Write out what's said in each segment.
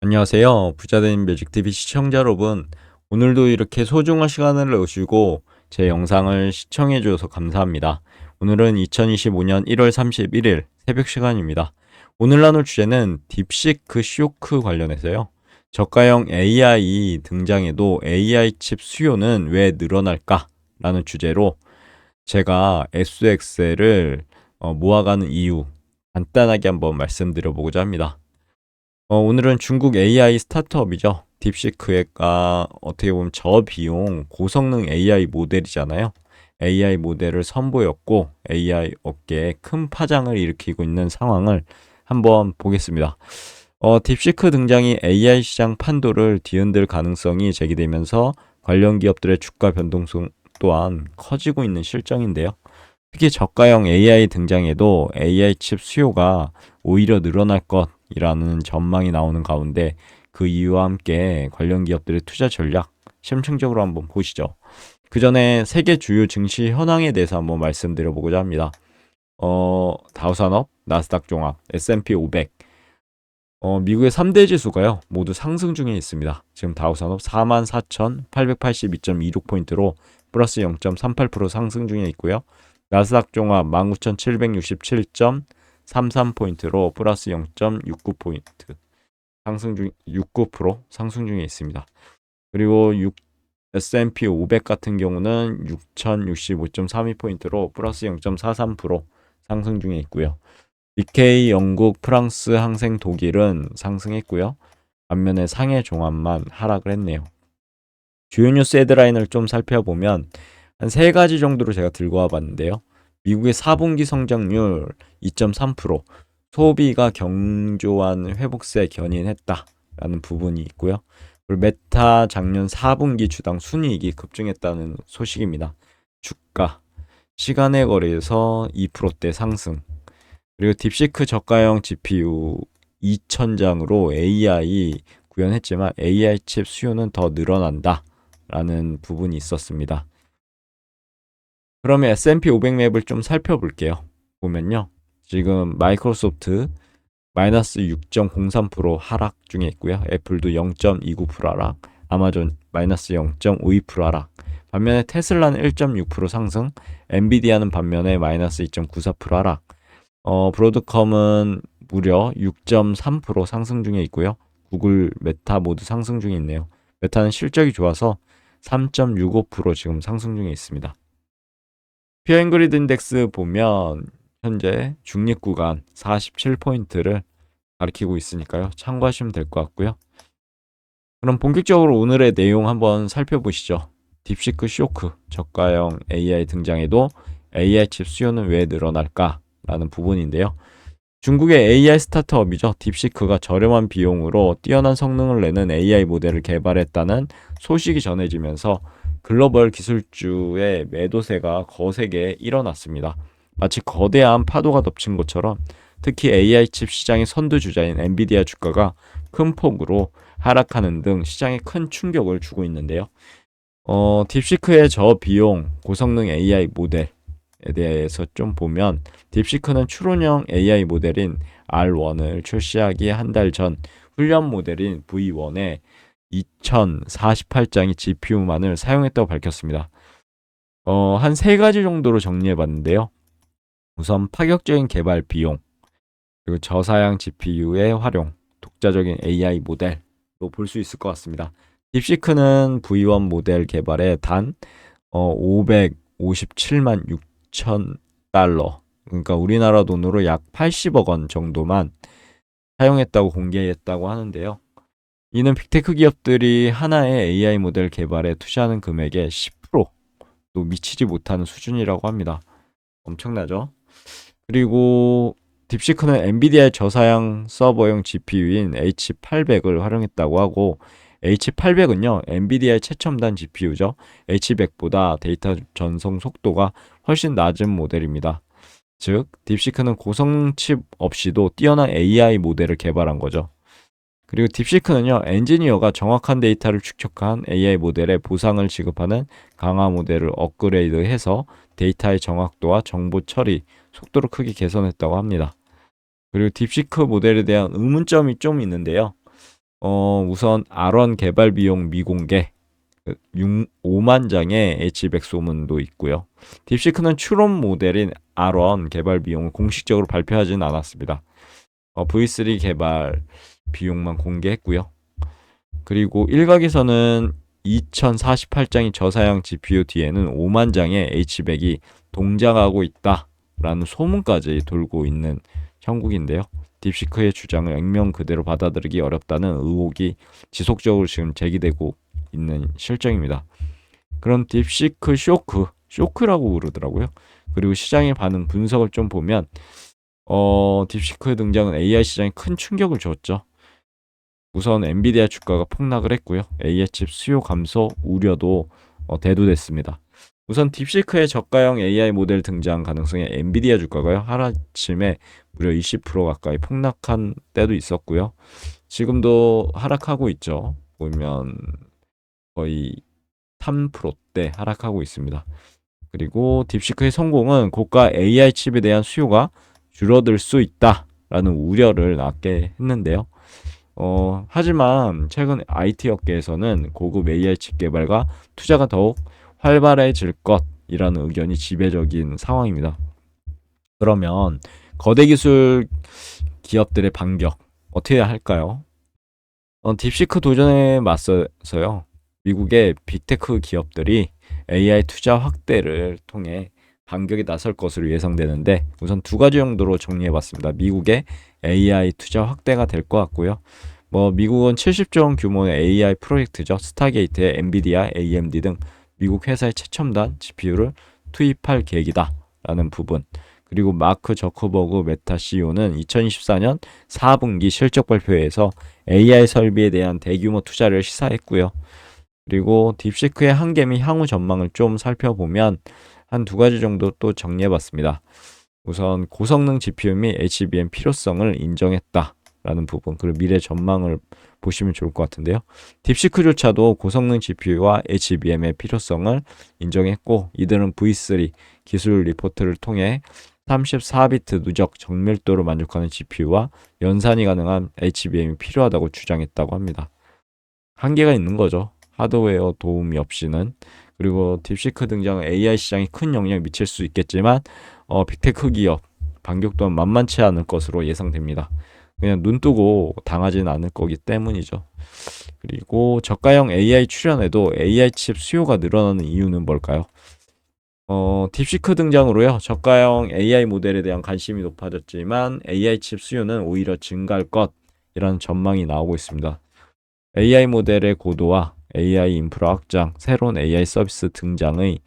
안녕하세요. 부자된 매직TV 시청자 여러분. 오늘도 이렇게 소중한 시간을 내주시고 제 영상을 시청해 주셔서 감사합니다. 오늘은 2025년 1월 31일 새벽 시간입니다. 오늘 나눌 주제는 딥시크 쇼크 관련해서요. 저가형 AI 등장해도 AI 칩 수요는 왜 늘어날까? 라는 주제로 제가 SXL을 모아가는 이유 간단하게 한번 말씀드려보고자 합니다. 오늘은 중국 AI 스타트업이죠. 딥시크가 어떻게 보면 저비용 고성능 AI 모델이잖아요. AI 모델을 선보였고 AI 업계에 큰 파장을 일으키고 있는 상황을 한번 보겠습니다. 딥시크 등장이 AI 시장 판도를 뒤흔들 가능성이 제기되면서 관련 기업들의 주가 변동성 또한 커지고 있는 실정인데요. 특히 저가형 AI 등장에도 AI 칩 수요가 오히려 늘어날 것이라는 전망이 나오는 가운데 그 이유와 함께 관련 기업들의 투자 전략 심층적으로 한번 보시죠. 그 전에 세계 주요 증시 현황에 대해서 한번 말씀드려보고자 합니다. 다우산업, 나스닥 종합, S&P 500, 미국의 3대 지수가요, 모두 상승 중에 있습니다. 지금 다우산업 44,882.26포인트로 플러스 0.38% 상승 중에 있고요. 나스닥 종합 19,767.33포인트로 플러스 0.69포인트 상승 중 69% 상승 중에 있습니다. 그리고 S&P 500 같은 경우는 6,065.32포인트로 플러스 0.43% 상승 중에 있고요. 니케이 영국, 프랑스, 항생 독일은 상승했고요. 반면에 상해 종합만 하락을 했네요. 주요 뉴스 헤드라인을 좀 살펴보면 한 세 가지 정도로 제가 들고 와봤는데요. 미국의 4분기 성장률 2.3%, 소비가 경조한 회복세 견인했다라는 부분이 있고요. 그리고 메타 작년 4분기 주당 순이익이 급증했다는 소식입니다. 주가, 시간의 거래에서 2%대 상승, 그리고 딥시크 저가형 GPU 2,000장으로 AI 구현했지만 AI 칩 수요는 더 늘어난다라는 부분이 있었습니다. 그러면 S&P 500 맵을 좀 살펴볼게요. 보면요. 지금 마이크로소프트 마이너스 6.03% 하락 중에 있고요. 애플도 0.29% 하락, 아마존 마이너스 0.52% 하락. 반면에 테슬라는 1.6% 상승, 엔비디아는 반면에 마이너스 2.94% 하락. 브로드컴은 무려 6.3% 상승 중에 있고요. 구글, 메타 모두 상승 중에 있네요. 메타는 실적이 좋아서 3.65% 지금 상승 중에 있습니다. 피어앵그리드 인덱스 보면 현재 중립 구간 47포인트를 가리키고 있으니까요. 참고하시면 될 것 같고요. 그럼 본격적으로 오늘의 내용 한번 살펴보시죠. 딥시크 쇼크, 저가형 AI 등장에도 AI 칩 수요는 왜 늘어날까? 라는 부분인데요. 중국의 AI 스타트업이죠. 딥시크가 저렴한 비용으로 뛰어난 성능을 내는 AI 모델을 개발했다는 소식이 전해지면서 글로벌 기술주의 매도세가 거세게 일어났습니다. 마치 거대한 파도가 덮친 것처럼 특히 AI 칩 시장의 선두주자인 엔비디아 주가가 큰 폭으로 하락하는 등 시장에 큰 충격을 주고 있는데요. 딥시크의 저비용 고성능 AI 모델에 대해서 좀 보면 딥시크는 추론형 AI 모델인 R1을 출시하기 한 달 전 훈련 모델인 V1에 2048장의 GPU만을 사용했다고 밝혔습니다. 한 세 가지 정도로 정리해 봤는데요. 우선 파격적인 개발 비용, 그리고 저사양 GPU의 활용, 독자적인 AI 모델로 볼 수 있을 것 같습니다. 딥시크는 V1 모델 개발에 단 557만 6천 달러, 그러니까 우리나라 돈으로 약 80억 원 정도만 사용했다고 공개했다고 하는데요. 이는 빅테크 기업들이 하나의 AI 모델 개발에 투자하는 금액의 10%도 미치지 못하는 수준이라고 합니다. 엄청나죠? 그리고 딥시크는 엔비디아의 저사양 서버용 GPU인 H800을 활용했다고 하고, H800은요, 엔비디아의 최첨단 GPU죠. H100보다 데이터 전송 속도가 훨씬 낮은 모델입니다. 즉, 딥시크는 고성능 칩 없이도 뛰어난 AI 모델을 개발한 거죠. 그리고 딥시크는요, 엔지니어가 정확한 데이터를 축적한 AI 모델에 보상을 지급하는 강화 모델을 업그레이드해서 데이터의 정확도와 정보 처리, 속도를 크게 개선했다고 합니다. 그리고 딥시크 모델에 대한 의문점이 좀 있는데요. 우선 R1 개발 비용 미공개 5만 장의 H200 소문도 있고요. 딥시크는 추론 모델인 R1 개발 비용을 공식적으로 발표하지는 않았습니다. V3 개발 비용만 공개했고요. 그리고 일각에서는 2048장의 저사양 GPU 뒤에는 5만 장의 H100이 동작하고 있다라는 소문까지 돌고 있는 형국인데요. 딥시크의 주장을 액면 그대로 받아들이기 어렵다는 의혹이 지속적으로 지금 제기되고 있는 실정입니다. 그럼 딥시크 쇼크라고 부르더라고요. 그리고 시장의 반응 분석을 좀 보면 딥시크의 등장은 AI 시장에 큰 충격을 줬죠. 우선 엔비디아 주가가 폭락을 했고요. AI 칩 수요 감소 우려도 대두됐습니다. 우선 딥시크의 저가형 AI 모델 등장 가능성에 엔비디아 주가가요. 하루아침에 무려 20% 가까이 폭락한 때도 있었고요. 지금도 하락하고 있죠. 보면 거의 3%대 하락하고 있습니다. 그리고 딥시크의 성공은 고가 AI 칩에 대한 수요가 줄어들 수 있다라는 우려를 낳게 했는데요. 하지만 최근 IT 업계에서는 고급 AI 칩 개발과 투자가 더욱 활발해질 것이라는 의견이 지배적인 상황입니다. 그러면 거대 기술 기업들의 반격 어떻게 해야 할까요? 딥시크 도전에 맞서서요. 미국의 빅테크 기업들이 AI 투자 확대를 통해 반격에 나설 것으로 예상되는데 우선 두 가지 정도로 정리해봤습니다. 미국의 AI 투자 확대가 될 것 같고요. 미국은 70조 원 규모의 AI 프로젝트죠. 스타게이트에 엔비디아, AMD 등 미국 회사의 최첨단 GPU를 투입할 계획이다라는 부분. 그리고 마크 저커버그 메타 CEO는 2024년 4분기 실적 발표에서 AI 설비에 대한 대규모 투자를 시사했고요. 그리고 딥시크의 한계 및 향후 전망을 좀 살펴보면 한 두 가지 정도 또 정리해봤습니다. 우선 고성능 GPU 및 HBM 필요성을 인정했다라는 부분, 그리고 미래 전망을 보시면 좋을 것 같은데요. 딥시크조차도 고성능 GPU와 HBM의 필요성을 인정했고 이들은 V3 기술 리포트를 통해 34비트 누적 정밀도로 만족하는 GPU와 연산이 가능한 HBM이 필요하다고 주장했다고 합니다. 한계가 있는 거죠. 하드웨어 도움이 없이는. 그리고 딥시크 등장은 AI 시장에 큰 영향을 미칠 수 있겠지만 빅테크 기업 반격 또한 만만치 않을 것으로 예상됩니다. 그냥 눈 뜨고 당하지는 않을 거기 때문이죠. 그리고 저가형 AI 출현에도 AI 칩 수요가 늘어나는 이유는 뭘까요? 딥시크 등장으로요. 저가형 AI 모델에 대한 관심이 높아졌지만 AI 칩 수요는 오히려 증가할 것이라는 전망이 나오고 있습니다. AI 모델의 고도화, AI 인프라 확장, 새로운 AI 서비스 등장의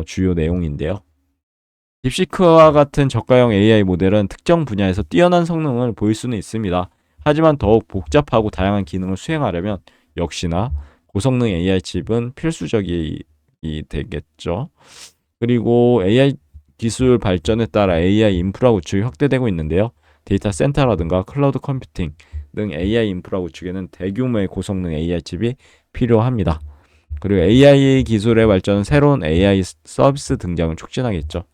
주요 내용인데요. 딥시크와 같은 저가형 AI 모델은 특정 분야에서 뛰어난 성능을 보일 수는 있습니다. 하지만 더욱 복잡하고 다양한 기능을 수행하려면 역시나 고성능 AI 칩은 필수적이 되겠죠. 그리고 AI 기술 발전에 따라 AI 인프라 구축이 확대되고 있는데요. 데이터 센터라든가 클라우드 컴퓨팅 등 AI 인프라 구축에는 대규모의 고성능 AI 칩이 필요합니다. 그리고 AI 기술의 발전은 새로운 AI 서비스 등장을 촉진하겠죠.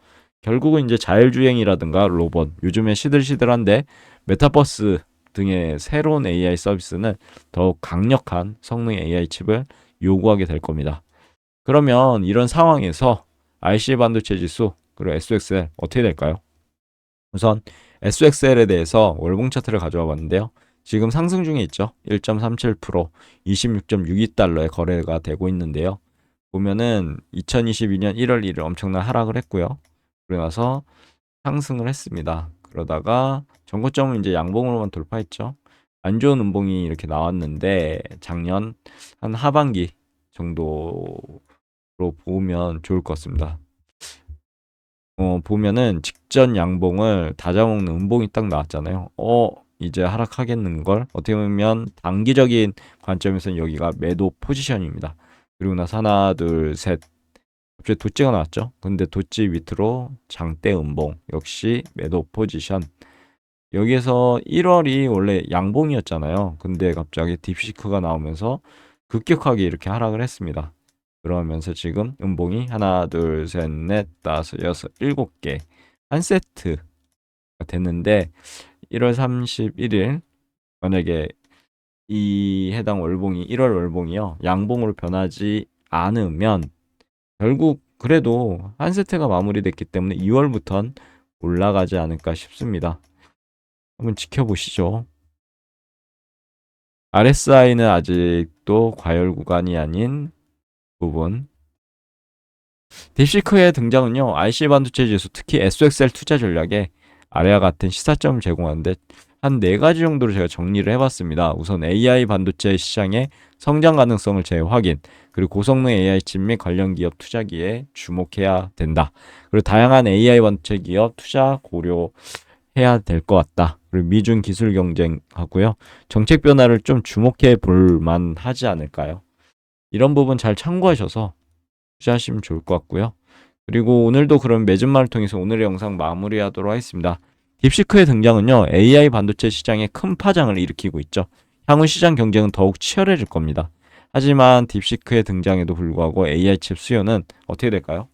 결국은 이제 자율주행이라든가 로봇, 요즘에 시들시들한데 메타버스 등의 새로운 AI 서비스는 더욱 강력한 성능 AI 칩을 요구하게 될 겁니다. 그러면 이런 상황에서 IC 반도체 지수 그리고 SXL 어떻게 될까요? 우선 SXL에 대해서 월봉 차트를 가져와 봤는데요. 지금 상승 중에 있죠. 1.37%, 26.62달러에 거래가 되고 있는데요. 보면은 2022년 1월 1일 엄청난 하락을 했고요. 그러고 나서 상승을 했습니다. 그러다가 전고점은 이제 양봉으로만 돌파했죠. 안 좋은 음봉이 이렇게 나왔는데 작년 한 하반기 정도로 보면 좋을 것 같습니다. 보면은 직전 양봉을 다잡아먹는 음봉이 딱 나왔잖아요. 이제 하락하겠는 걸 어떻게 보면 단기적인 관점에서는 여기가 매도 포지션입니다. 그리고 나서 하나, 둘, 셋. 갑자기 도찌가 나왔죠. 근데 도찌 밑으로 장대 음봉 역시 매도 포지션. 여기에서 1월이 원래 양봉이었잖아요. 근데 갑자기 딥시크가 나오면서 급격하게 이렇게 하락을 했습니다. 그러면서 지금 음봉이 하나, 둘, 셋, 넷, 다섯, 여섯, 일곱 개 한 세트가 됐는데 1월 31일 만약에 이 해당 월봉이 1월 월봉이요. 양봉으로 변하지 않으면 결국 그래도 한 세트가 마무리됐기 때문에 2월부터는 올라가지 않을까 싶습니다. 한번 지켜보시죠. RSI는 아직도 과열 구간이 아닌 부분. 딥시크의 등장은요, IC 반도체 지수, 특히 SOXL 투자 전략에 아래와 같은 시사점을 제공하는데 한 4가지 정도로 제가 정리를 해봤습니다. 우선 AI 반도체 시장의 성장 가능성을 재확인, 그리고 고성능 AI 칩 및 관련 기업 투자기에 주목해야 된다. 그리고 다양한 AI 반도체 기업 투자 고려해야 될 것 같다. 그리고 미중 기술 경쟁하고요. 정책 변화를 좀 주목해 볼 만하지 않을까요? 이런 부분 잘 참고하셔서 투자하시면 좋을 것 같고요. 그리고 오늘도 그럼 매진말을 통해서 오늘의 영상 마무리하도록 하겠습니다. 딥시크의 등장은요, AI 반도체 시장에 큰 파장을 일으키고 있죠. 향후 시장 경쟁은 더욱 치열해질 겁니다. 하지만 딥시크의 등장에도 불구하고 AI 칩 수요는 어떻게 될까요?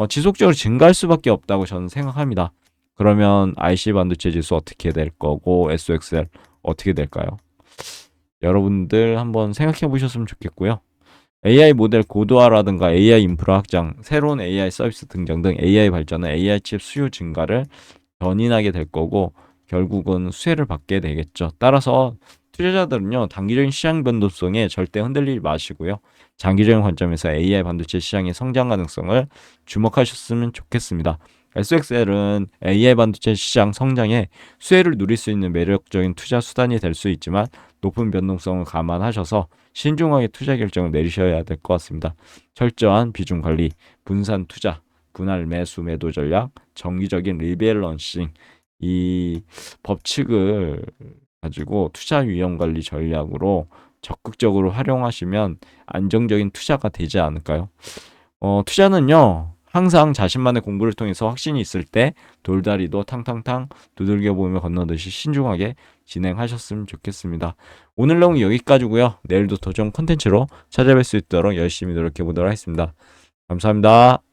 지속적으로 증가할 수밖에 없다고 저는 생각합니다. 그러면 IC 반도체 지수 어떻게 될 거고 SOXL 어떻게 될까요? 여러분들 한번 생각해 보셨으면 좋겠고요. AI 모델 고도화라든가 AI 인프라 확장, 새로운 AI 서비스 등장 등 AI 발전은 AI 칩 수요 증가를 견인하게 될 거고 결국은 수혜를 받게 되겠죠. 따라서 투자자들은요, 단기적인 시장 변동성에 절대 흔들리지 마시고요. 장기적인 관점에서 AI 반도체 시장의 성장 가능성을 주목하셨으면 좋겠습니다. SXL은 AI 반도체 시장 성장에 수혜를 누릴 수 있는 매력적인 투자 수단이 될 수 있지만 높은 변동성을 감안하셔서 신중하게 투자 결정을 내리셔야 될 것 같습니다. 철저한 비중 관리, 분산 투자, 분할 매수 매도 전략, 정기적인 리밸런싱, 이 법칙을 가지고 투자 위험 관리 전략으로 적극적으로 활용하시면 안정적인 투자가 되지 않을까요? 투자는요, 항상 자신만의 공부를 통해서 확신이 있을 때 돌다리도 탕탕탕 두들겨 보며 건너듯이 신중하게 진행하셨으면 좋겠습니다. 오늘 내용 여기까지고요. 내일도 더 좋은 콘텐츠로 찾아뵐 수 있도록 열심히 노력해 보도록 하겠습니다. 감사합니다.